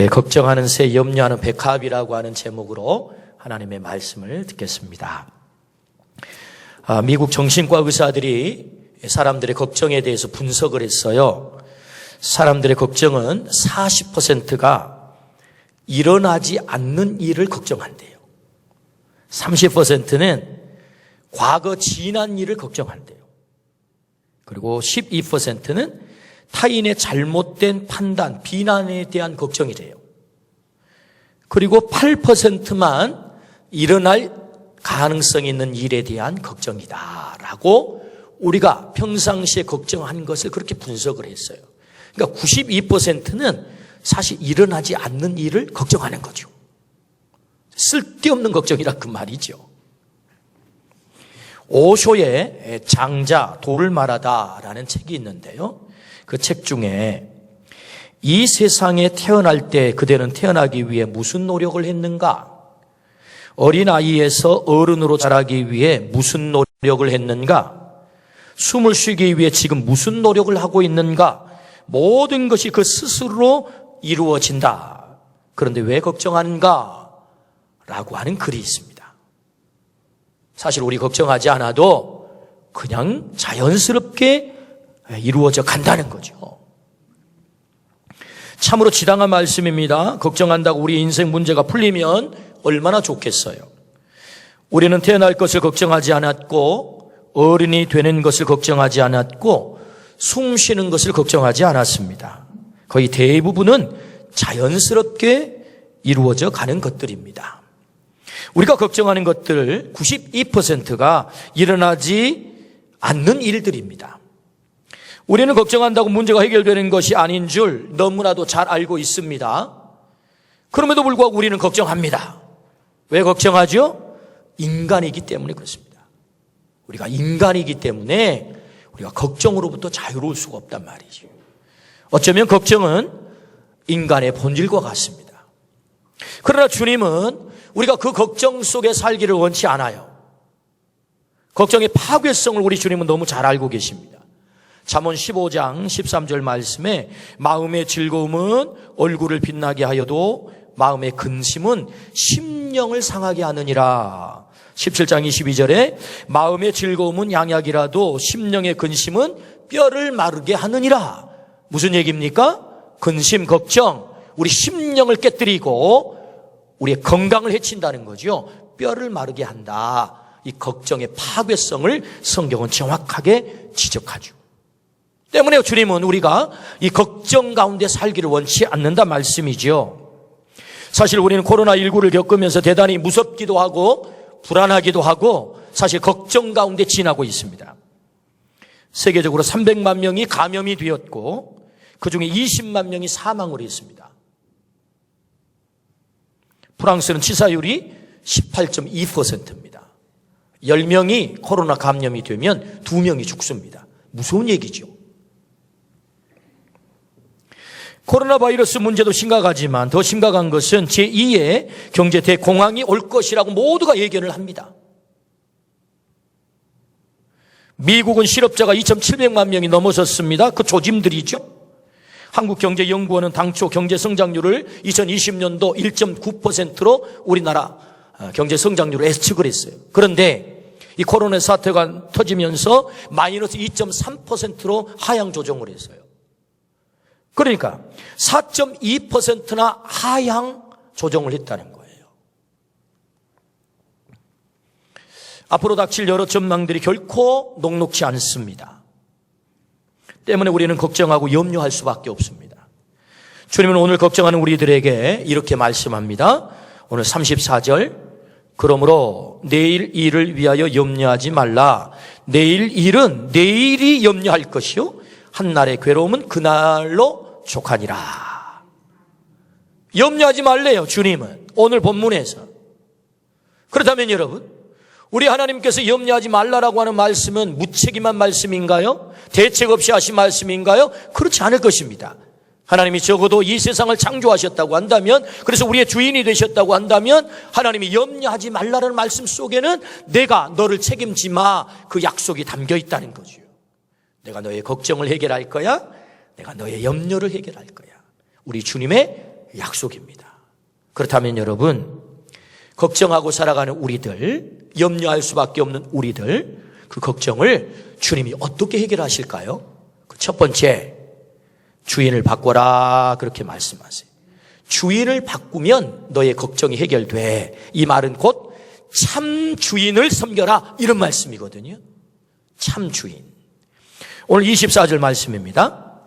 걱정하는 새 염려하는 백합이라고 하는 제목으로 하나님의 말씀을 듣겠습니다. 미국 정신과 의사들이 사람들의 걱정에 대해서 분석을 했어요. 사람들의 걱정은 40%가 일어나지 않는 일을 걱정한대요. 30%는 과거 지난 일을 걱정한대요. 그리고 12%는 타인의 잘못된 판단, 비난에 대한 걱정이래요. 그리고 8%만 일어날 가능성이 있는 일에 대한 걱정이다라고 우리가 평상시에 걱정한 것을 그렇게 분석을 했어요. 그러니까 92%는 사실 일어나지 않는 일을 걱정하는 거죠. 쓸데없는 걱정이라 그 말이죠. 오쇼의 장자 돌을 말하다라는 책이 있는데요. 그 책 중에 이 세상에 태어날 때 그대는 태어나기 위해 무슨 노력을 했는가? 어린아이에서 어른으로 자라기 위해 무슨 노력을 했는가? 숨을 쉬기 위해 지금 무슨 노력을 하고 있는가? 모든 것이 그 스스로 이루어진다. 그런데 왜 걱정하는가? 라고 하는 글이 있습니다. 사실 우리 걱정하지 않아도 그냥 자연스럽게 이루어져 간다는 거죠. 참으로 지당한 말씀입니다. 걱정한다고 우리 인생 문제가 풀리면 얼마나 좋겠어요. 우리는 태어날 것을 걱정하지 않았고 어른이 되는 것을 걱정하지 않았고 숨 쉬는 것을 걱정하지 않았습니다. 거의 대부분은 자연스럽게 이루어져 가는 것들입니다. 우리가 걱정하는 것들 92%가 일어나지 않는 일들입니다. 우리는 걱정한다고 문제가 해결되는 것이 아닌 줄 너무나도 잘 알고 있습니다. 그럼에도 불구하고 우리는 걱정합니다. 왜 걱정하죠? 인간이기 때문에 그렇습니다. 우리가 인간이기 때문에 우리가 걱정으로부터 자유로울 수가 없단 말이죠. 어쩌면 걱정은 인간의 본질과 같습니다. 그러나 주님은 우리가 그 걱정 속에 살기를 원치 않아요. 걱정의 파괴성을 우리 주님은 너무 잘 알고 계십니다. 잠언 15장 13절 말씀에 마음의 즐거움은 얼굴을 빛나게 하여도 마음의 근심은 심령을 상하게 하느니라. 17장 22절에 마음의 즐거움은 양약이라도 심령의 근심은 뼈를 마르게 하느니라. 무슨 얘기입니까? 근심, 걱정, 우리 심령을 깨뜨리고 우리의 건강을 해친다는 거죠. 뼈를 마르게 한다. 이 걱정의 파괴성을 성경은 정확하게 지적하죠. 때문에 주님은 우리가 이 걱정 가운데 살기를 원치 않는다 말씀이죠. 사실 우리는 코로나19를 겪으면서 대단히 무섭기도 하고 불안하기도 하고 사실 걱정 가운데 지나고 있습니다. 세계적으로 300만 명이 감염이 되었고 그중에 20만 명이 사망을 했습니다. 프랑스는 치사율이 18.2%입니다. 10명이 코로나 감염이 되면 2명이 죽습니다. 무서운 얘기죠. 코로나 바이러스 문제도 심각하지만 더 심각한 것은 제2의 경제 대공황이 올 것이라고 모두가 예견을 합니다. 미국은 실업자가 2,700만 명이 넘어섰습니다. 그 조짐들이죠. 한국경제연구원은 당초 경제성장률을 2020년도 1.9%로 우리나라 경제성장률을 예측을 했어요. 그런데 이 코로나 사태가 터지면서 마이너스 2.3%로 하향 조정을 했어요. 그러니까 4.2%나 하향 조정을 했다는 거예요. 앞으로 닥칠 여러 전망들이 결코 녹록지 않습니다. 때문에 우리는 걱정하고 염려할 수밖에 없습니다. 주님은 오늘 걱정하는 우리들에게 이렇게 말씀합니다. 오늘 34절 그러므로 내일 일을 위하여 염려하지 말라. 내일 일은 내일이 염려할 것이요 한날의 괴로움은 그날로 족하니라. 염려하지 말래요, 주님은. 오늘 본문에서. 그렇다면 여러분, 우리 하나님께서 염려하지 말라라고 하는 말씀은 무책임한 말씀인가요? 대책 없이 하신 말씀인가요? 그렇지 않을 것입니다. 하나님이 적어도 이 세상을 창조하셨다고 한다면, 그래서 우리의 주인이 되셨다고 한다면 하나님이 염려하지 말라는 말씀 속에는 내가 너를 책임지 마, 그 약속이 담겨 있다는 거죠. 내가 너의 걱정을 해결할 거야. 내가 너의 염려를 해결할 거야. 우리 주님의 약속입니다. 그렇다면 여러분, 걱정하고 살아가는 우리들, 염려할 수밖에 없는 우리들, 그 걱정을 주님이 어떻게 해결하실까요? 그 첫 번째, 주인을 바꿔라 그렇게 말씀하세요. 주인을 바꾸면 너의 걱정이 해결돼. 이 말은 곧 참 주인을 섬겨라 이런 말씀이거든요. 참 주인. 오늘 24절 말씀입니다.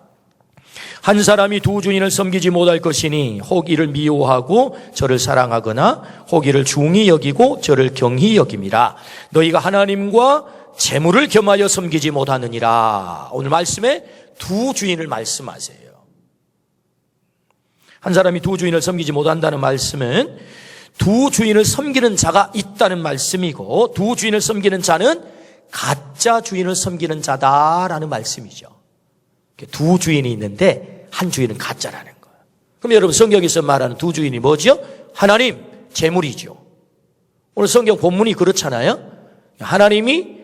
한 사람이 두 주인을 섬기지 못할 것이니 혹 이를 미워하고 저를 사랑하거나 혹 이를 중히 여기고 저를 경히 여김이라. 너희가 하나님과 재물을 겸하여 섬기지 못하느니라. 오늘 말씀에 두 주인을 말씀하세요. 한 사람이 두 주인을 섬기지 못한다는 말씀은 두 주인을 섬기는 자가 있다는 말씀이고, 두 주인을 섬기는 자는 가짜 주인을 섬기는 자다라는 말씀이죠. 두 주인이 있는데 한 주인은 가짜라는 거예요. 그럼 여러분, 성경에서 말하는 두 주인이 뭐죠? 하나님, 재물이죠. 오늘 성경 본문이 그렇잖아요. 하나님이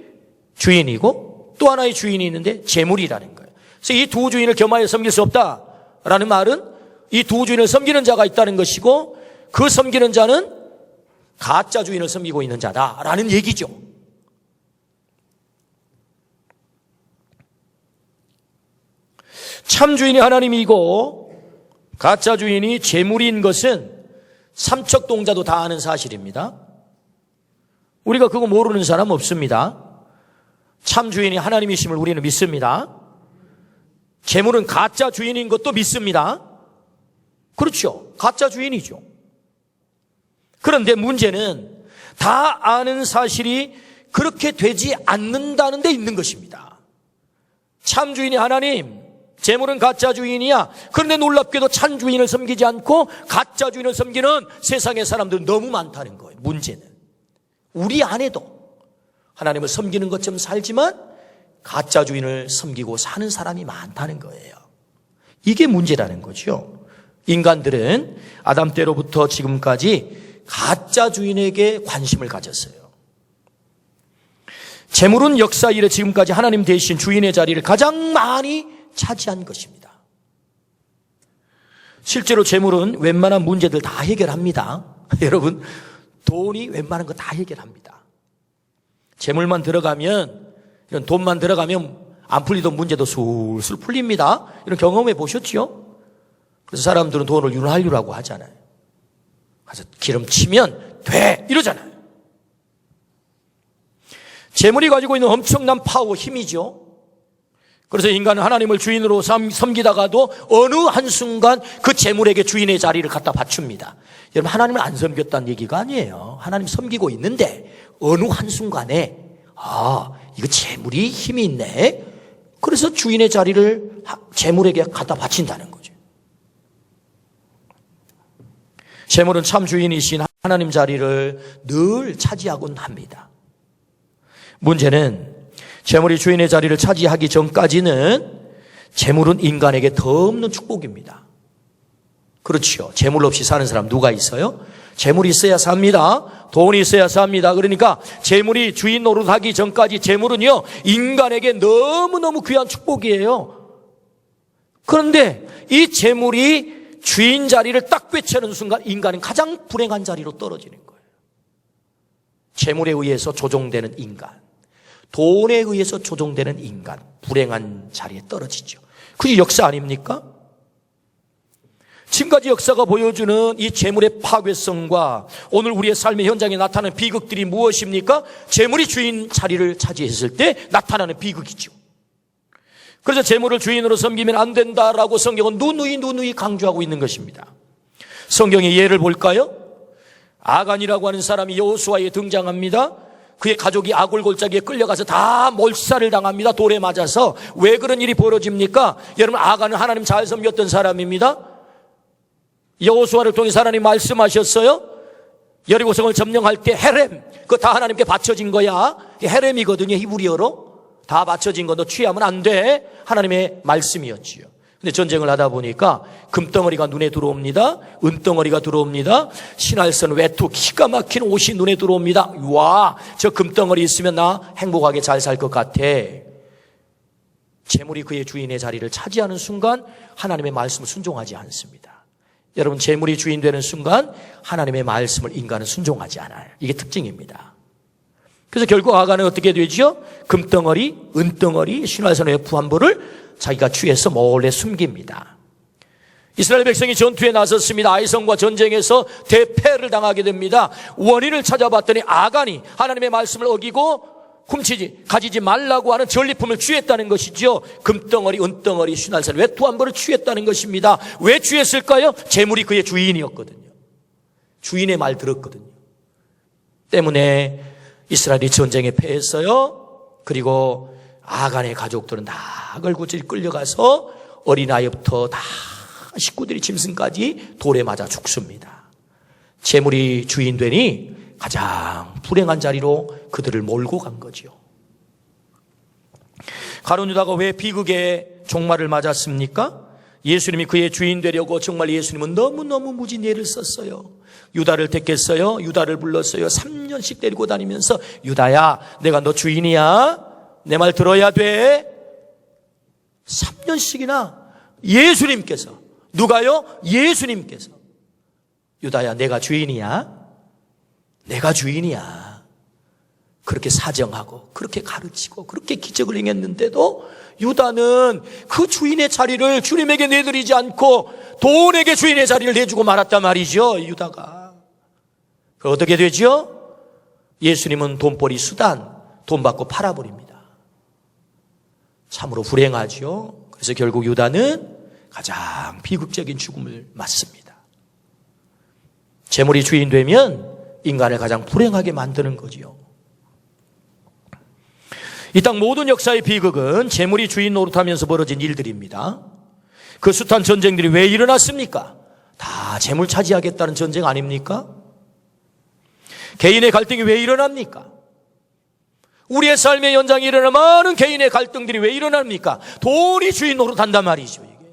주인이고 또 하나의 주인이 있는데 재물이라는 거예요. 그래서 이 두 주인을 겸하여 섬길 수 없다라는 말은 이 두 주인을 섬기는 자가 있다는 것이고, 그 섬기는 자는 가짜 주인을 섬기고 있는 자다라는 얘기죠. 참 주인이 하나님이고 가짜 주인이 재물인 것은 삼척동자도 다 아는 사실입니다. 우리가 그거 모르는 사람 없습니다. 참 주인이 하나님이심을 우리는 믿습니다. 재물은 가짜 주인인 것도 믿습니다. 그렇죠. 가짜 주인이죠. 그런데 문제는 다 아는 사실이 그렇게 되지 않는다는 데 있는 것입니다. 참 주인이 하나님, 재물은 가짜 주인이야. 그런데 놀랍게도 참 주인을 섬기지 않고 가짜 주인을 섬기는 세상의 사람들은 너무 많다는 거예요. 문제는 우리 안에도 하나님을 섬기는 것처럼 살지만 가짜 주인을 섬기고 사는 사람이 많다는 거예요. 이게 문제라는 거죠. 인간들은 아담 때로부터 지금까지 가짜 주인에게 관심을 가졌어요. 재물은 역사 이래 지금까지 하나님 대신 주인의 자리를 가장 많이 차지한 것입니다. 실제로 재물은 웬만한 문제들 다 해결합니다. 여러분, 돈이 웬만한 거 다 해결합니다. 재물만 들어가면, 이런 돈만 들어가면 안 풀리던 문제도 술술 풀립니다. 이런 경험해 보셨죠? 그래서 사람들은 돈을 윤활유라고 하잖아요. 그래서 기름 치면 돼 이러잖아요. 재물이 가지고 있는 엄청난 파워, 힘이죠. 그래서 인간은 하나님을 주인으로 섬기다가도 어느 한순간 그 재물에게 주인의 자리를 갖다 바칩니다. 여러분, 하나님을 안 섬겼다는 얘기가 아니에요. 하나님 섬기고 있는데 어느 한순간에 이거 재물이 힘이 있네. 그래서 주인의 자리를 재물에게 갖다 바친다는 거죠. 재물은 참 주인이신 하나님 자리를 늘 차지하곤 합니다. 문제는 재물이 주인의 자리를 차지하기 전까지는 재물은 인간에게 더 없는 축복입니다. 그렇죠. 재물 없이 사는 사람 누가 있어요? 재물이 있어야 삽니다. 돈이 있어야 삽니다. 그러니까 재물이 주인 노릇하기 전까지 재물은요, 인간에게 너무너무 귀한 축복이에요. 그런데 이 재물이 주인 자리를 딱 꿰차는 순간 인간은 가장 불행한 자리로 떨어지는 거예요. 재물에 의해서 조종되는 인간, 돈에 의해서 조종되는 인간, 불행한 자리에 떨어지죠. 그게 역사 아닙니까? 지금까지 역사가 보여주는 이 재물의 파괴성과 오늘 우리의 삶의 현장에 나타나는 비극들이 무엇입니까? 재물이 주인 자리를 차지했을 때 나타나는 비극이죠. 그래서 재물을 주인으로 섬기면 안 된다라고 성경은 누누이 강조하고 있는 것입니다. 성경의 예를 볼까요? 아간이라고 하는 사람이 여호수아에 등장합니다. 그의 가족이 아골 골짜기에 끌려가서 다 몰살을 당합니다. 돌에 맞아서. 왜 그런 일이 벌어집니까? 여러분, 아간은 하나님 잘 섬겼던 사람입니다. 여호수아를 통해서 하나님 말씀하셨어요. 여리고성을 점령할 때 헤렘, 그거 다 하나님께 바쳐진 거야. 헤렘이거든요, 히브리어로. 다 바쳐진 거 너 취하면 안 돼. 하나님의 말씀이었지요. 근데 전쟁을 하다 보니까 금덩어리가 눈에 들어옵니다. 은덩어리가 들어옵니다. 신할선 외투 기가 막힌 옷이 눈에 들어옵니다. 와, 저 금덩어리 있으면 나 행복하게 잘 살 것 같아. 재물이 그의 주인의 자리를 차지하는 순간 하나님의 말씀을 순종하지 않습니다. 여러분, 재물이 주인 되는 순간 하나님의 말씀을 인간은 순종하지 않아요. 이게 특징입니다. 그래서 결국 아간은 어떻게 되죠? 금덩어리, 은덩어리, 신화선의 부한부를 자기가 취해서 몰래 숨깁니다. 이스라엘 백성이 전투에 나섰습니다. 아이성과 전쟁에서 대패를 당하게 됩니다. 원인을 찾아봤더니 아간이 하나님의 말씀을 어기고 가지지 말라고 하는 전리품을 취했다는 것이죠. 금덩어리, 은덩어리, 신화선, 외투한벌을 취했다는 것입니다. 왜 취했을까요? 재물이 그의 주인이었거든요. 주인의 말 들었거든요. 때문에 이스라엘이 전쟁에 패했어요. 그리고 아간의 가족들은 다 걸구질이 끌려가서 어린아이부터 다 식구들이 짐승까지 돌에 맞아 죽습니다. 재물이 주인 되니 가장 불행한 자리로 그들을 몰고 간 거죠. 가룟 유다가 왜 비극의 종말을 맞았습니까? 예수님이 그의 주인 되려고 정말 예수님은 너무너무 무진 예를 썼어요. 유다를 택했어요. 유다를 불렀어요. 3년씩 데리고 다니면서 유다야, 내가 너 주인이야. 내 말 들어야 돼. 3년씩이나 예수님께서, 누가요? 예수님께서, 유다야, 내가 주인이야. 내가 주인이야. 그렇게 사정하고 그렇게 가르치고 그렇게 기적을 행했는데도 유다는 그 주인의 자리를 주님에게 내드리지 않고 돈에게 주인의 자리를 내주고 말았단 말이죠. 유다가. 어떻게 되죠? 예수님은 돈벌이 수단, 돈 받고 팔아버립니다. 참으로 불행하죠. 그래서 결국 유다는 가장 비극적인 죽음을 맞습니다. 재물이 주인 되면 인간을 가장 불행하게 만드는 거지요. 이 땅 모든 역사의 비극은 재물이 주인 노릇하면서 벌어진 일들입니다. 그 숱한 전쟁들이 왜 일어났습니까? 다 재물 차지하겠다는 전쟁 아닙니까? 개인의 갈등이 왜 일어납니까? 우리의 삶의 연장에 일어나는 많은 개인의 갈등들이 왜 일어납니까? 돈이 주인 노릇한단 말이죠. 이게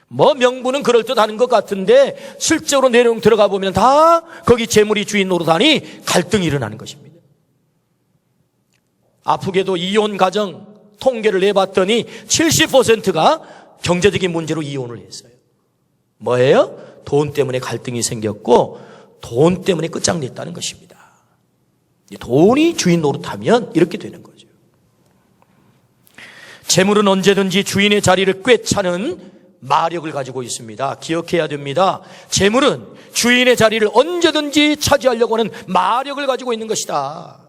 뭐 명분은 그럴듯하는 것 같은데 실제로 내용 들어가 보면 다 거기 재물이 주인 노릇하니 갈등이 일어나는 것입니다. 아프게도 이혼 가정 통계를 내봤더니 70%가 경제적인 문제로 이혼을 했어요. 뭐예요? 돈 때문에 갈등이 생겼고 돈 때문에 끝장냈다는 것입니다. 돈이 주인 노릇하면 이렇게 되는 거죠. 재물은 언제든지 주인의 자리를 꿰차는 마력을 가지고 있습니다. 기억해야 됩니다. 재물은 주인의 자리를 언제든지 차지하려고 하는 마력을 가지고 있는 것이다.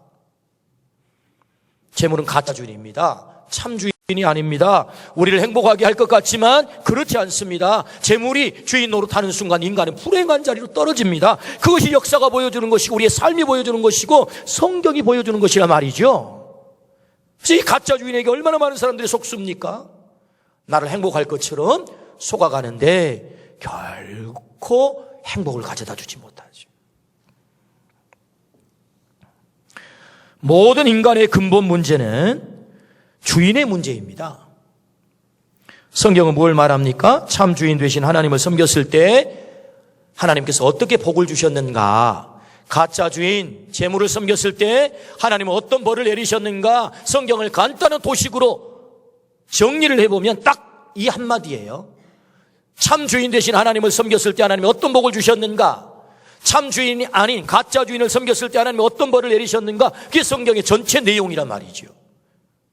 재물은 가짜 주인입니다. 참 주인이 아닙니다. 우리를 행복하게 할 것 같지만 그렇지 않습니다. 재물이 주인 노릇하는 순간 인간은 불행한 자리로 떨어집니다. 그것이 역사가 보여주는 것이고 우리의 삶이 보여주는 것이고 성경이 보여주는 것이란 말이죠. 그래서 이 가짜 주인에게 얼마나 많은 사람들이 속습니까? 나를 행복할 것처럼 속아가는데 결코 행복을 가져다 주지 못하죠. 모든 인간의 근본 문제는 주인의 문제입니다. 성경은 뭘 말합니까? 참 주인 되신 하나님을 섬겼을 때 하나님께서 어떻게 복을 주셨는가? 가짜 주인, 재물을 섬겼을 때 하나님은 어떤 벌을 내리셨는가? 성경을 간단한 도식으로 정리를 해보면 딱 이 한마디예요. 참 주인 되신 하나님을 섬겼을 때 하나님이 어떤 복을 주셨는가? 참 주인이 아닌 가짜 주인을 섬겼을 때 하나님이 어떤 벌을 내리셨는가? 그게 성경의 전체 내용이란 말이죠.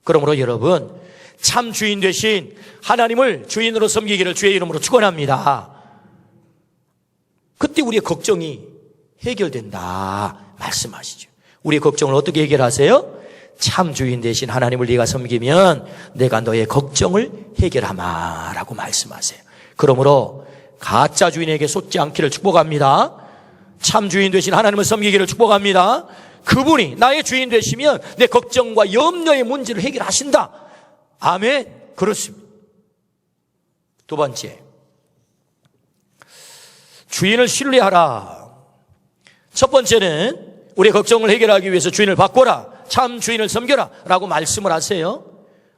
그러므로 여러분, 참 주인 되신 하나님을 주인으로 섬기기를 주의 이름으로 축원합니다. 그때 우리의 걱정이 해결된다 말씀하시죠. 우리의 걱정을 어떻게 해결하세요? 참 주인 되신 하나님을 네가 섬기면 내가 너의 걱정을 해결하마라고 말씀하세요. 그러므로 가짜 주인에게 쏟지 않기를 축복합니다. 참 주인 되신 하나님을 섬기기를 축복합니다. 그분이 나의 주인 되시면 내 걱정과 염려의 문제를 해결하신다. 아멘. 그렇습니다. 두 번째, 주인을 신뢰하라. 첫 번째는 우리의 걱정을 해결하기 위해서 주인을 바꿔라. 참 주인을 섬겨라 라고 말씀을 하세요.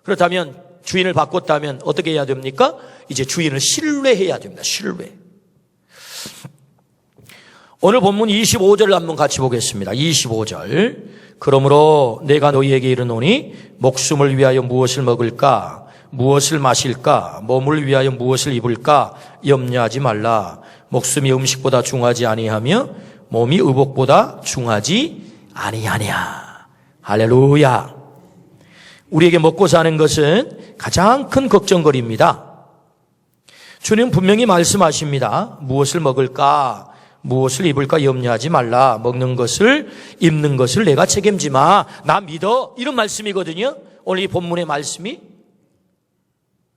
그렇다면 주인을 바꿨다면 어떻게 해야 됩니까? 이제 주인을 신뢰해야 됩니다. 신뢰. 오늘 본문 25절을 한번 같이 보겠습니다. 25절. 그러므로 내가 너희에게 이르노니 목숨을 위하여 무엇을 먹을까? 무엇을 마실까? 몸을 위하여 무엇을 입을까? 염려하지 말라. 목숨이 음식보다 중하지 아니하며 몸이 의복보다 중하지 아니하냐. 할렐루야. 우리에게 먹고 사는 것은 가장 큰 걱정거리입니다. 주님 분명히 말씀하십니다. 무엇을 먹을까? 무엇을 입을까 염려하지 말라. 먹는 것을, 입는 것을 내가 책임지 마. 나 믿어. 이런 말씀이거든요. 오늘 이 본문의 말씀이.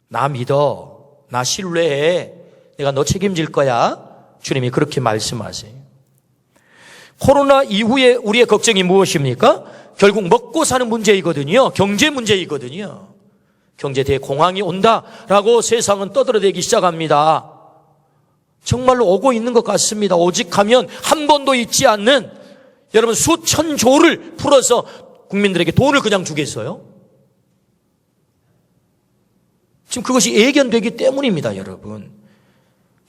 나 믿어. 나 신뢰해. 내가 너 책임질 거야. 주님이 그렇게 말씀하세요. 코로나 이후에 우리의 걱정이 무엇입니까? 결국 먹고 사는 문제이거든요. 경제 문제이거든요. 경제 대공황이 온다라고 세상은 떠들어대기 시작합니다. 정말로 오고 있는 것 같습니다. 오직 하면 한 번도 잊지 않는 여러분 수천 조를 풀어서 국민들에게 돈을 그냥 주겠어요? 지금 그것이 예견되기 때문입니다, 여러분.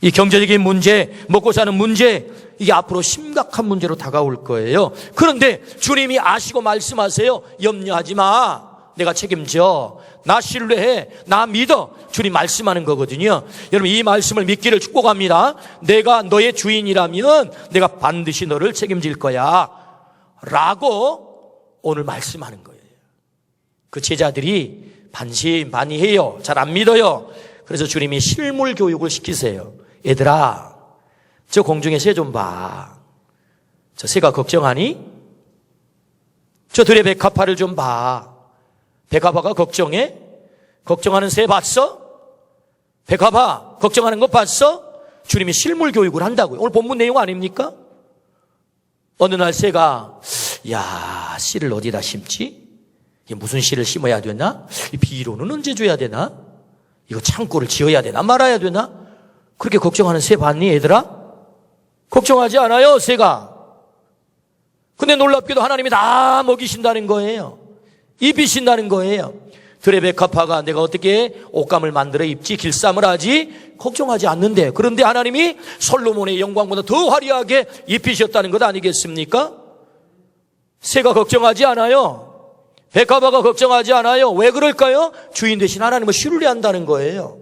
이 경제적인 문제, 먹고 사는 문제, 이게 앞으로 심각한 문제로 다가올 거예요. 그런데 주님이 아시고 말씀하세요. 염려하지 마. 내가 책임져. 나 신뢰해. 나 믿어. 주님 말씀하는 거거든요. 여러분 이 말씀을 믿기를 축복합니다. 내가 너의 주인이라면 내가 반드시 너를 책임질 거야. 라고 오늘 말씀하는 거예요. 그 제자들이 반신반의해요. 잘 안 믿어요. 그래서 주님이 실물 교육을 시키세요. 얘들아, 저 공중에 새 좀 봐. 저 새가 걱정하니? 저 들의 백합화를 좀 봐. 백합화가 걱정해? 걱정하는 새 봤어? 백합화 걱정하는 거 봤어? 주님이 실물 교육을 한다고요. 오늘 본문 내용 아닙니까? 어느 날 새가 야, 씨를 어디다 심지? 이게 무슨 씨를 심어야 되나? 이 비료는 언제 줘야 되나? 이거 창고를 지어야 되나 말아야 되나? 그렇게 걱정하는 새 봤니 얘들아? 걱정하지 않아요 새가. 근데 놀랍게도 하나님이 다 먹이신다는 거예요. 입히신다는 거예요. 들의 백합화가 내가 어떻게 옷감을 만들어 입지 길쌈을 하지 걱정하지 않는데, 그런데 하나님이 솔로몬의 영광보다 더 화려하게 입히셨다는 것 아니겠습니까? 새가 걱정하지 않아요. 백합화가 걱정하지 않아요. 왜 그럴까요? 주인 대신 하나님을 신뢰한다는 거예요.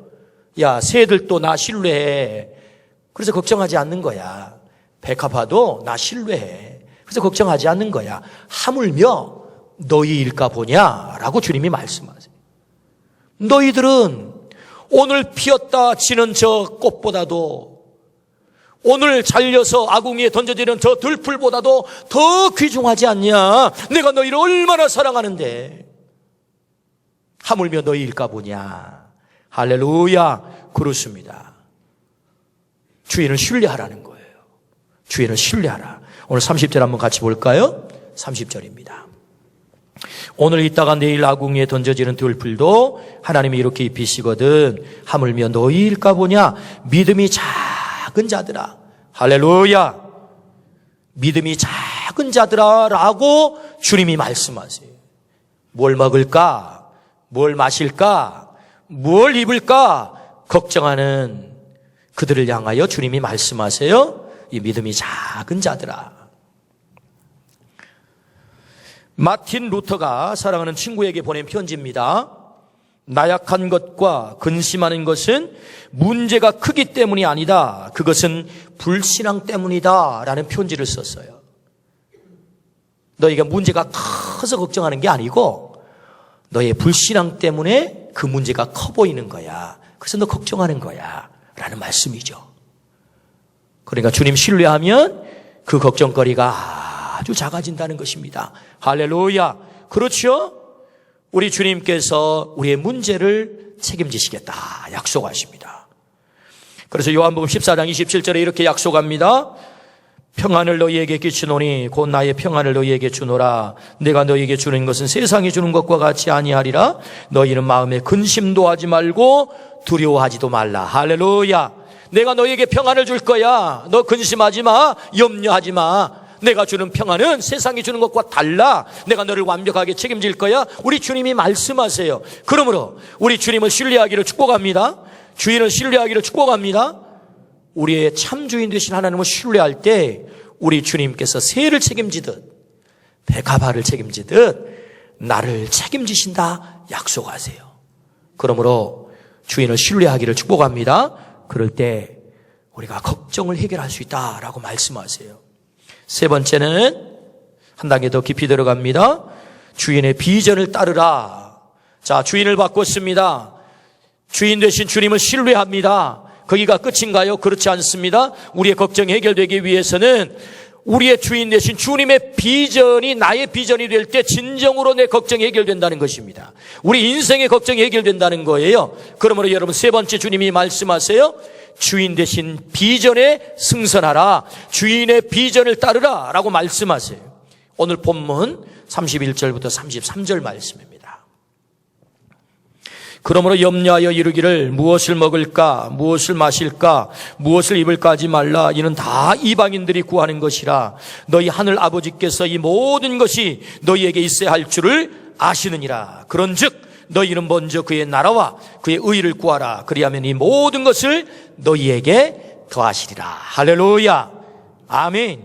야, 새들도 나 신뢰해. 그래서 걱정하지 않는 거야. 백합화도 나 신뢰해. 그래서 걱정하지 않는 거야. 하물며 너희 일까 보냐라고 주님이 말씀하세요. 너희들은 오늘 피었다 지는 저 꽃보다도, 오늘 잘려서 아궁이에 던져지는 저 들풀보다도 더 귀중하지 않냐? 내가 너희를 얼마나 사랑하는데 하물며 너희 일까 보냐. 할렐루야. 그렇습니다. 주인을 신뢰하라는 거예요. 주인을 신뢰하라. 오늘 30절 한번 같이 볼까요? 30절입니다. 오늘 있다가 내일 아궁이에 던져지는 들풀도 하나님이 이렇게 입히시거든 하물며 너희일까 보냐. 믿음이 작은 자들아. 할렐루야. 믿음이 작은 자들아 라고 주님이 말씀하세요. 뭘 먹을까? 뭘 마실까? 뭘 입을까? 걱정하는 그들을 향하여 주님이 말씀하세요. 이 믿음이 작은 자들아. 마틴 루터가 사랑하는 친구에게 보낸 편지입니다. 나약한 것과 근심하는 것은 문제가 크기 때문이 아니다. 그것은 불신앙 때문이다 라는 편지를 썼어요. 너희가 문제가 커서 걱정하는 게 아니고 너의 불신앙 때문에 그 문제가 커 보이는 거야. 그래서 너 걱정하는 거야 라는 말씀이죠. 그러니까 주님 신뢰하면 그 걱정거리가 아주 작아진다는 것입니다. 할렐루야. 그렇죠? 우리 주님께서 우리의 문제를 책임지시겠다 약속하십니다. 그래서 요한복음 14장 27절에 이렇게 약속합니다. 평안을 너희에게 끼치노니 곧 나의 평안을 너희에게 주노라. 내가 너희에게 주는 것은 세상이 주는 것과 같이 아니하리라. 너희는 마음에 근심도 하지 말고 두려워하지도 말라. 할렐루야. 내가 너희에게 평안을 줄 거야. 너 근심하지 마. 염려하지 마. 내가 주는 평안은 세상이 주는 것과 달라. 내가 너를 완벽하게 책임질 거야. 우리 주님이 말씀하세요. 그러므로 우리 주님을 신뢰하기를 축복합니다. 주인을 신뢰하기를 축복합니다. 우리의 참 주인 되신 하나님을 신뢰할 때 우리 주님께서 새를 책임지듯 백합화를 책임지듯 나를 책임지신다 약속하세요. 그러므로 주인을 신뢰하기를 축복합니다. 그럴 때 우리가 걱정을 해결할 수 있다라고 말씀하세요. 세 번째는 한 단계 더 깊이 들어갑니다. 주인의 비전을 따르라. 자, 주인을 바꿨습니다. 주인 되신 주님을 신뢰합니다. 거기가 끝인가요? 그렇지 않습니다. 우리의 걱정이 해결되기 위해서는 우리의 주인 되신 주님의 비전이 나의 비전이 될 때 진정으로 내 걱정이 해결된다는 것입니다. 우리 인생의 걱정이 해결된다는 거예요. 그러므로 여러분 세 번째 주님이 말씀하세요. 주인 되신 비전에 승선하라. 주인의 비전을 따르라 라고 말씀하세요. 오늘 본문 31절부터 33절 말씀입니다. 그러므로 염려하여 이르기를 무엇을 먹을까 무엇을 마실까 무엇을 입을까 하지 말라. 이는 다 이방인들이 구하는 것이라. 너희 하늘 아버지께서 이 모든 것이 너희에게 있어야 할 줄을 아시느니라. 그런즉 너희는 먼저 그의 나라와 그의 의를 구하라. 그리하면 이 모든 것을 너희에게 더하시리라. 할렐루야. 아멘.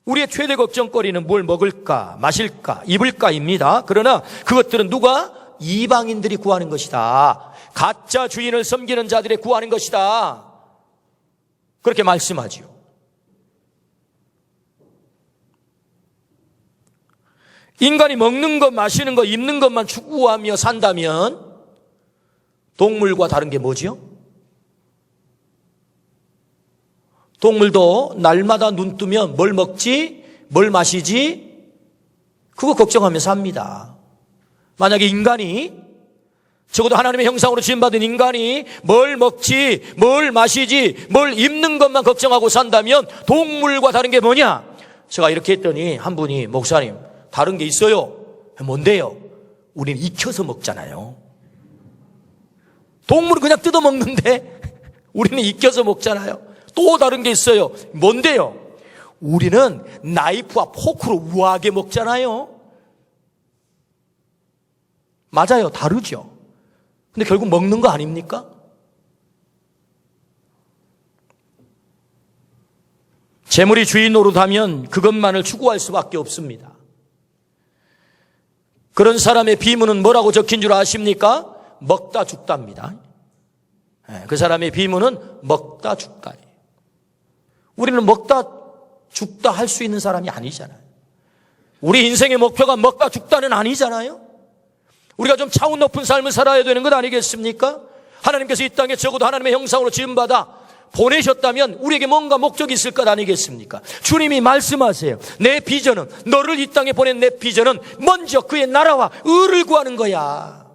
우리의 최대 걱정거리는 뭘 먹을까 마실까 입을까입니다. 그러나 그것들은 누가? 이방인들이 구하는 것이다. 가짜 주인을 섬기는 자들이 구하는 것이다. 그렇게 말씀하지요. 인간이 먹는 것, 마시는 것, 입는 것만 추구하며 산다면 동물과 다른 게 뭐지요? 동물도 날마다 눈 뜨면 뭘 먹지? 뭘 마시지? 그거 걱정하며 삽니다. 만약에 인간이 적어도 하나님의 형상으로 지음받은 인간이 뭘 먹지, 뭘 마시지, 뭘 입는 것만 걱정하고 산다면 동물과 다른 게 뭐냐? 제가 이렇게 했더니 한 분이 목사님 다른 게 있어요. 뭔데요? 우리는 익혀서 먹잖아요. 동물은 그냥 뜯어 먹는데 우리는 익혀서 먹잖아요. 또 다른 게 있어요. 뭔데요? 우리는 나이프와 포크로 우아하게 먹잖아요. 맞아요. 다르죠. 근데 결국 먹는 거 아닙니까? 재물이 주인 노릇하면 그것만을 추구할 수밖에 없습니다. 그런 사람의 비문은 뭐라고 적힌 줄 아십니까? 먹다 죽다입니다. 그 사람의 비문은 먹다 죽다예요. 우리는 먹다 죽다 할 수 있는 사람이 아니잖아요. 우리 인생의 목표가 먹다 죽다는 아니잖아요. 우리가 좀 차원 높은 삶을 살아야 되는 것 아니겠습니까? 하나님께서 이 땅에 적어도 하나님의 형상으로 지음받아 보내셨다면 우리에게 뭔가 목적이 있을 것 아니겠습니까? 주님이 말씀하세요. 내 비전은, 너를 이 땅에 보낸 내 비전은 먼저 그의 나라와 의를 구하는 거야.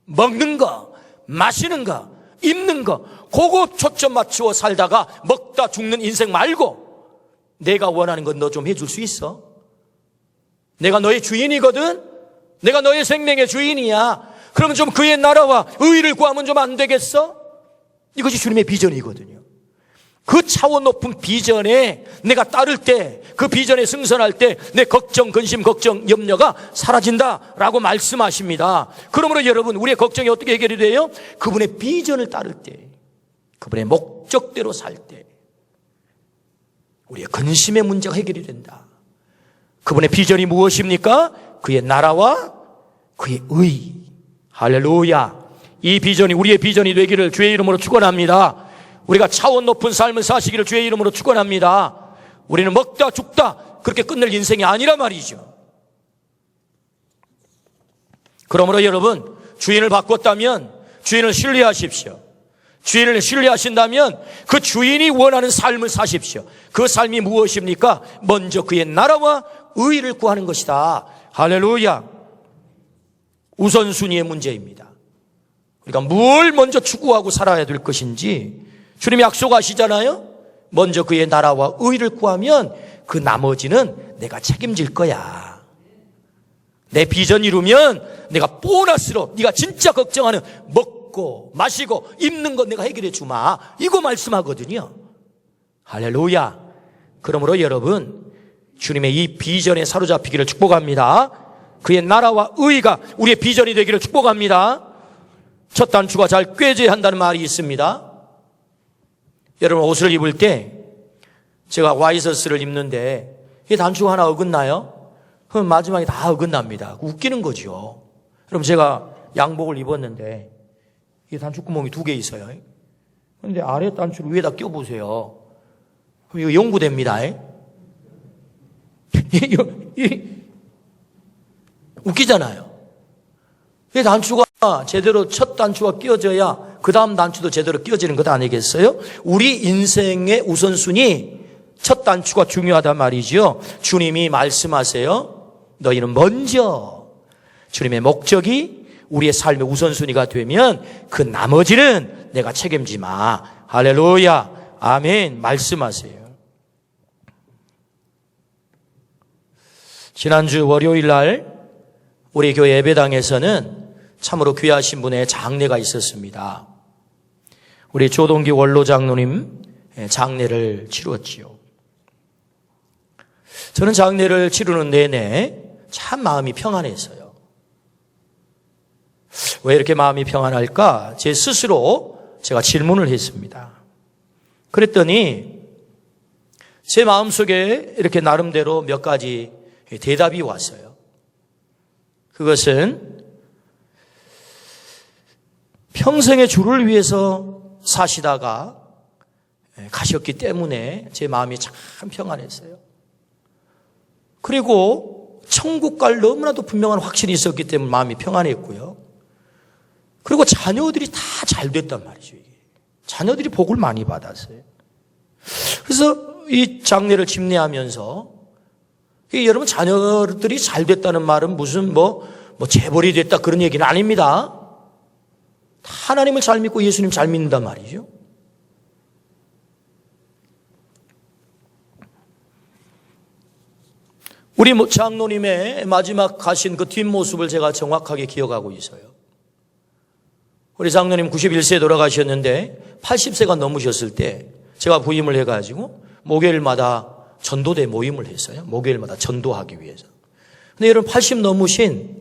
먹는 거, 마시는 거, 입는 거, 그거 초점 맞추어 살다가 먹다 죽는 인생 말고 내가 원하는 건 너 좀 해줄 수 있어? 내가 너의 주인이거든? 내가 너의 생명의 주인이야. 그러면 좀 그의 나라와 의를 구하면 좀 안 되겠어? 이것이 주님의 비전이거든요. 그 차원 높은 비전에 내가 따를 때, 그 비전에 승선할 때 내 걱정, 근심, 걱정, 염려가 사라진다라고 말씀하십니다. 그러므로 여러분, 우리의 걱정이 어떻게 해결이 돼요? 그분의 비전을 따를 때, 그분의 목적대로 살 때 우리의 근심의 문제가 해결이 된다. 그분의 비전이 무엇입니까? 그의 나라와 그의 의. 할렐루야. 이 비전이 우리의 비전이 되기를 주의 이름으로 축원합니다. 우리가 차원 높은 삶을 사시기를 주의 이름으로 축원합니다. 우리는 먹다 죽다 그렇게 끝낼 인생이 아니라 말이죠. 그러므로 여러분, 주인을 바꿨다면 주인을 신뢰하십시오. 주인을 신뢰하신다면 그 주인이 원하는 삶을 사십시오. 그 삶이 무엇입니까? 먼저 그의 나라와 의를 구하는 것이다. 할렐루야. 우선순위의 문제입니다. 우리가 뭘 먼저 추구하고 살아야 될 것인지 주님이 약속하시잖아요. 먼저 그의 나라와 의를 구하면 그 나머지는 내가 책임질 거야. 내 비전 이루면 내가 보너스로 네가 진짜 걱정하는 먹고 마시고 입는 것 내가 해결해 주마. 이거 말씀하거든요. 할렐루야. 그러므로 여러분, 주님의 이 비전에 사로잡히기를 축복합니다. 그의 나라와 의가 우리의 비전이 되기를 축복합니다. 첫 단추가 잘 꿰져야 한다는 말이 있습니다. 여러분, 옷을 입을 때 제가 와이셔츠를 입는데 이 단추가 하나 어긋나요? 그럼 마지막에 다 어긋납니다. 웃기는 거죠. 그럼 제가 양복을 입었는데 이 단추구멍이 2개 있어요. 그런데 아래 단추를 위에다 껴보세요. 이거 연구됩니다. 웃기잖아요. 이 단추가 제대로 첫 단추가 끼워져야 그 다음 단추도 제대로 끼워지는 것 아니겠어요? 우리 인생의 우선순위 첫 단추가 중요하단 말이죠. 주님이 말씀하세요. 너희는 먼저 주님의 목적이 우리의 삶의 우선순위가 되면 그 나머지는 내가 책임지 마. 할렐루야. 아멘. 말씀하세요. 지난주 월요일 날 우리 교회 예배당에서는 참으로 귀하신 분의 장례가 있었습니다. 우리 조동기 원로 장로님 장례를 치루었지요. 저는 장례를 치르는 내내 참 마음이 평안했어요. 왜 이렇게 마음이 평안할까? 제 스스로 제가 질문을 했습니다. 그랬더니 제 마음속에 이렇게 나름대로 몇 가지 대답이 왔어요. 그것은 평생의 주를 위해서 사시다가 가셨기 때문에 제 마음이 참 평안했어요. 그리고 천국 갈 너무나도 분명한 확신이 있었기 때문에 마음이 평안했고요. 그리고 자녀들이 다 잘 됐단 말이죠. 자녀들이 복을 많이 받았어요. 그래서 이 장례를 집례하면서 여러분 자녀들이 잘 됐다는 말은 무슨 뭐 재벌이 됐다 그런 얘기는 아닙니다. 하나님을 잘 믿고 예수님 잘 믿는단 말이죠. 우리 장로님의 마지막 가신 그 뒷모습을 제가 정확하게 기억하고 있어요. 우리 장로님 91세에 돌아가셨는데 80세가 넘으셨을 때 제가 부임을 해가지고 목요일마다 전도대 모임을 했어요. 목요일마다 전도하기 위해서. 근데 여러분 80 넘으신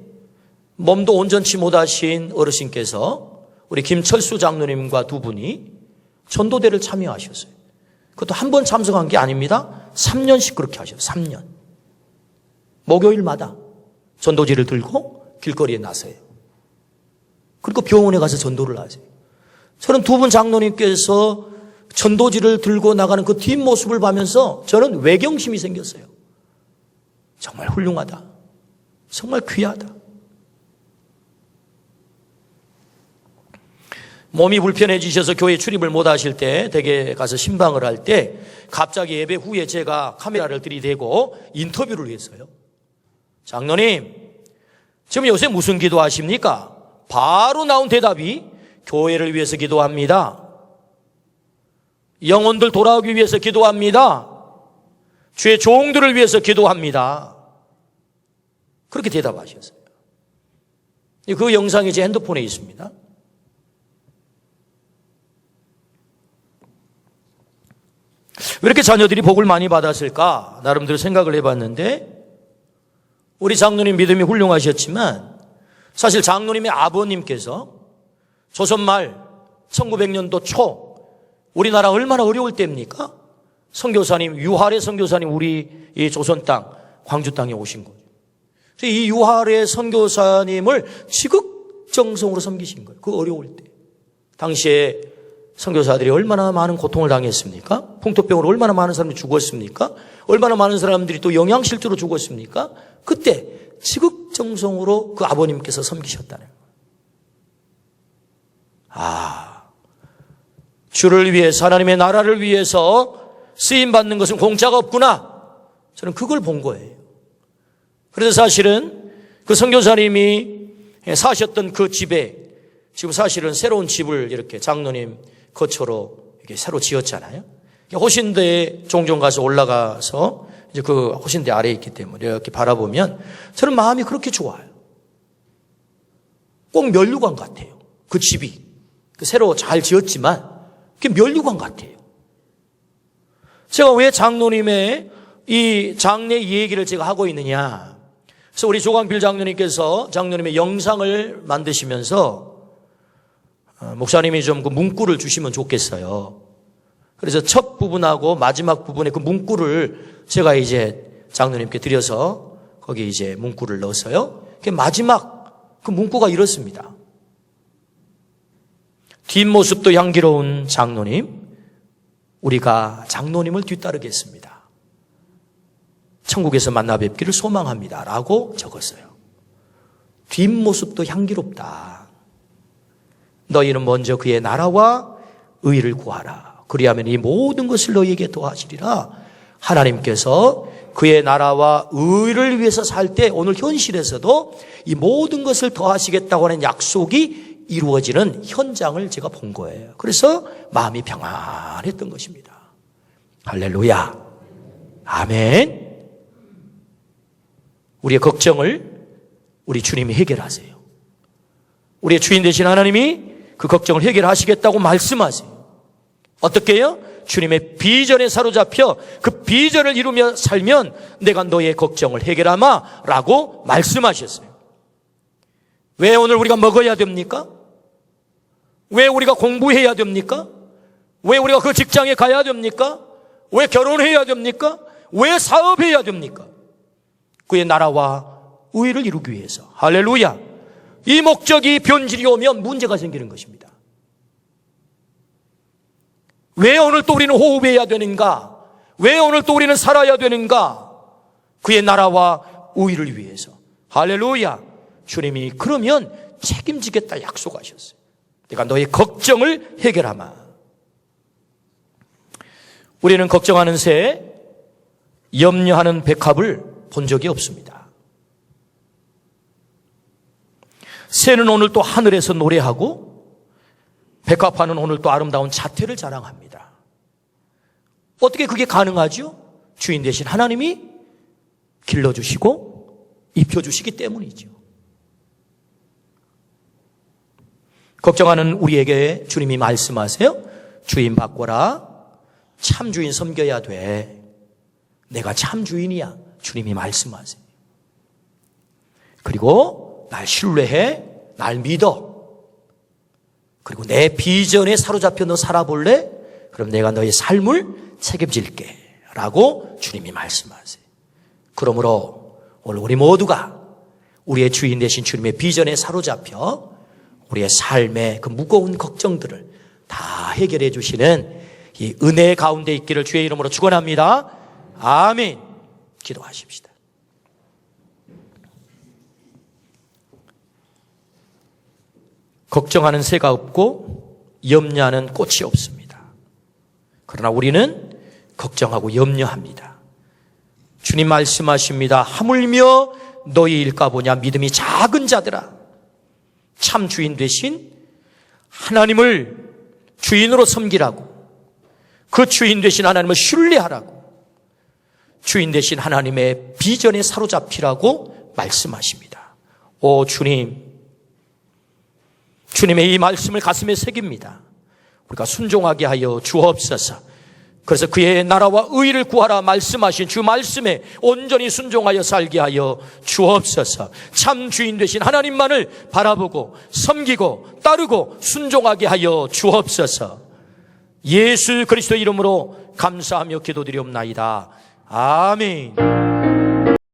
몸도 온전치 못하신 어르신께서 우리 김철수 장로님과 두 분이 전도대를 참여하셨어요. 그것도 한 번 참석한 게 아닙니다. 3년씩 그렇게 하셨어요. 3년. 목요일마다 전도지를 들고 길거리에 나서요. 그리고 병원에 가서 전도를 하세요. 저는 두 분 장로님께서 전도지를 들고 나가는 그 뒷모습을 보면서 저는 외경심이 생겼어요. 정말 훌륭하다. 정말 귀하다. 몸이 불편해지셔서 교회 출입을 못 하실 때 댁에 가서 신방을 할 때 갑자기 예배 후에 제가 카메라를 들이대고 인터뷰를 했어요. 장로님, 지금 요새 무슨 기도하십니까? 바로 나온 대답이 교회를 위해서 기도합니다. 영혼들 돌아오기 위해서 기도합니다. 주의 종들을 위해서 기도합니다. 그렇게 대답하셨어요. 그 영상이 제 핸드폰에 있습니다. 왜 이렇게 자녀들이 복을 많이 받았을까? 나름대로 생각을 해봤는데 우리 장로님 믿음이 훌륭하셨지만 사실 장로님의 아버님께서 조선말 1900년도 초 우리나라 얼마나 어려울 때입니까? 선교사님, 유할의 선교사님 우리 이 조선 땅, 광주 땅에 오신 거죠. 이 유할의 선교사님을 지극정성으로 섬기신 거예요. 그 어려울 때. 당시에 선교사들이 얼마나 많은 고통을 당했습니까? 풍토병으로 얼마나 많은 사람이 죽었습니까? 얼마나 많은 사람들이 또 영양실조로 죽었습니까? 그때 지극정성으로 그 아버님께서 섬기셨다는 거예요. 주를 위해서 하나님의 나라를 위해서 쓰임받는 것은 공짜가 없구나. 저는 그걸 본 거예요. 그래서 사실은 그 선교사님이 사셨던 그 집에 지금 사실은 새로운 집을 이렇게 장로님 거처로 이렇게 새로 지었잖아요. 호신대에 종종 가서 올라가서 이제 그 호신대 아래에 있기 때문에 이렇게 바라보면 저는 마음이 그렇게 좋아요. 꼭 면류관 같아요. 그 집이. 새로 잘 지었지만 그게 면류관 같아요. 제가 왜 장로님의 이 장례 얘기를 제가 하고 있느냐. 그래서 우리 조광필 장로님께서 장로님의 영상을 만드시면서 목사님이 좀 그 문구를 주시면 좋겠어요. 그래서 첫 부분하고 마지막 부분에 그 문구를 제가 이제 장로님께 드려서 거기 이제 문구를 넣었어요. 마지막 그 문구가 이렇습니다. 뒷모습도 향기로운 장로님, 우리가 장로님을 뒤따르겠습니다. 천국에서 만나 뵙기를 소망합니다. 라고 적었어요. 뒷모습도 향기롭다. 너희는 먼저 그의 나라와 의를 구하라. 그리하면 이 모든 것을 너희에게 더하시리라. 하나님께서 그의 나라와 의를 위해서 살 때 오늘 현실에서도 이 모든 것을 더하시겠다고 하는 약속이 이루어지는 현장을 제가 본 거예요. 그래서 마음이 평안했던 것입니다. 할렐루야. 아멘. 우리의 걱정을 우리 주님이 해결하세요. 우리의 주인 되신 하나님이 그 걱정을 해결하시겠다고 말씀하세요. 어떻게 해요? 주님의 비전에 사로잡혀 그 비전을 이루며 살면 내가 너의 걱정을 해결하마 라고 말씀하셨어요. 왜 오늘 우리가 먹어야 됩니까? 왜 우리가 공부해야 됩니까? 왜 우리가 그 직장에 가야 됩니까? 왜 결혼해야 됩니까? 왜 사업해야 됩니까? 그의 나라와 의를 이루기 위해서. 할렐루야. 이 목적이 변질이 오면 문제가 생기는 것입니다. 왜 오늘 또 우리는 호흡해야 되는가? 왜 오늘 또 우리는 살아야 되는가? 그의 나라와 의를 위해서. 할렐루야. 주님이 그러면 책임지겠다 약속하셨어요. 내가 너의 걱정을 해결하마. 우리는 걱정하는 새, 염려하는 백합을 본 적이 없습니다. 새는 오늘 또 하늘에서 노래하고 백합화는 오늘 또 아름다운 자태를 자랑합니다. 어떻게 그게 가능하죠? 주인 되신 하나님이 길러주시고 입혀주시기 때문이죠. 걱정하는 우리에게 주님이 말씀하세요. 주인 바꿔라. 참 주인 섬겨야 돼. 내가 참 주인이야. 주님이 말씀하세요. 그리고 날 신뢰해. 날 믿어. 그리고 내 비전에 사로잡혀 너 살아볼래? 그럼 내가 너의 삶을 책임질게 라고 주님이 말씀하세요. 그러므로 오늘 우리 모두가 우리의 주인 되신 주님의 비전에 사로잡혀 우리의 삶의 그 무거운 걱정들을 다 해결해 주시는 이 은혜 가운데 있기를 주의 이름으로 축원합니다. 아멘. 기도하십시다. 걱정하는 새가 없고 염려하는 꽃이 없습니다. 그러나 우리는 걱정하고 염려합니다. 주님 말씀하십니다. 하물며 너희 일까 보냐 믿음이 작은 자들아. 참 주인 되신 하나님을 주인으로 섬기라고, 그 주인 되신 하나님을 신뢰하라고, 주인 되신 하나님의 비전에 사로잡히라고 말씀하십니다. 오 주님, 주님의 이 말씀을 가슴에 새깁니다. 우리가 순종하게 하여 주옵소서. 그래서 그의 나라와 의를 구하라 말씀하신 주 말씀에 온전히 순종하여 살게 하여 주옵소서. 참 주인 되신 하나님만을 바라보고 섬기고 따르고 순종하게 하여 주옵소서. 예수 그리스도 이름으로 감사하며 기도드리옵나이다. 아멘.